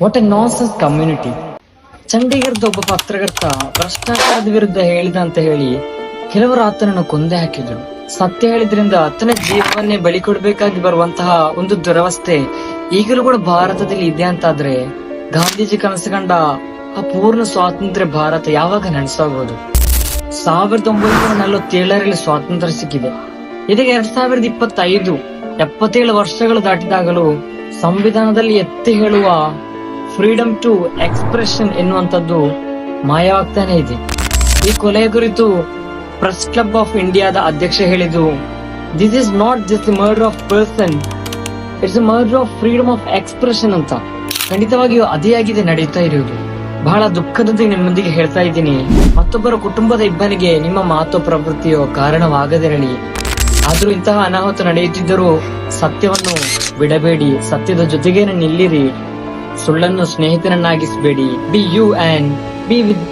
What a nonsense community. ಚಂಡೀಗಢದ ಒಬ್ಬ ಪತ್ರಕರ್ತ ಭ್ರಷ್ಟಾಚಾರದ ವಿರುದ್ಧ ಹೇಳಿದ ಅಂತ ಹೇಳಿ ಕೆಲವರು ಆತನನ್ನು ಕೊಂದೇ ಹಾಕಿದ್ರು. ಸತ್ಯ ಹೇಳಿದ್ರಿಂದ ಆತನ ಜೀವವನ್ನೇ ಬಲಿ ಕೊಡಬೇಕಾಗಿ ಬರುವಂತಹ ಒಂದು ದುರವಸ್ಥೆ ಈಗಲೂ ಕೂಡ ಭಾರತದಲ್ಲಿ ಇದೆ ಅಂತಾದ್ರೆ ಗಾಂಧೀಜಿ ಕನಸು ಕಂಡ ಆ ಪೂರ್ಣ ಸ್ವಾತಂತ್ರ್ಯ ಭಾರತ ಯಾವಾಗ ನಡೆಸಬಹುದು? 1947ರಲ್ಲಿ ಸ್ವಾತಂತ್ರ್ಯ ಸಿಕ್ಕಿದೆ. ಇದೀಗ 2025 77 ವರ್ಷಗಳು ದಾಟಿದಾಗಲೂ ಸಂವಿಧಾನದಲ್ಲಿ ಎತ್ತಿ ಹೇಳುವ ಫ್ರೀಡಮ್ ಟು ಎಕ್ಸ್ಪ್ರೆಷನ್ ಎನ್ನುವಂಥದ್ದು ಮಾಯವಾಗ್ತಾನೆ ಇದೆ. ಈ ಕೊಲೆಯ ಕುರಿತು ಪ್ರೆಸ್ ಕ್ಲಬ್ ಆಫ್ ಇಂಡಿಯಾದ ಅಧ್ಯಕ್ಷ ಹೇಳಿದ್ದು, this is not just murder of person, it's murder of freedom of expression ಅಂತ. ಖಂಡಿತವಾಗಿಯೂ ಅದೇ ಆಗಿದೆ ನಡೆಯುತ್ತಾ ಇರುವುದು. ಬಹಳ ದುಃಖದೊಂದಿಗೆ ನಿಮ್ಮೊಂದಿಗೆ ಹೇಳ್ತಾ ಇದ್ದೀನಿ, ಮತ್ತೊಬ್ಬರ ಕುಟುಂಬದ ಇಬ್ಬನಿಗೆ ನಿಮ್ಮ ಮಾತು ಪ್ರವೃತ್ತಿಯೋ ಕಾರಣವಾಗದಿರಲಿ. ಆದ್ರೂ ಇಂತಹ ಅನಾಹುತ ನಡೆಯುತ್ತಿದ್ದರೂ ಸತ್ಯವನ್ನು ಬಿಡಬೇಡಿ, ಸತ್ಯದ ಜೊತೆಗೇನೆ ನಿಲ್ಲಿರಿ, ಸುಳ್ಳನ್ನು ಸ್ನೇಹಿತನನ್ನಾಗಿಸಬೇಡಿ. Be you and be with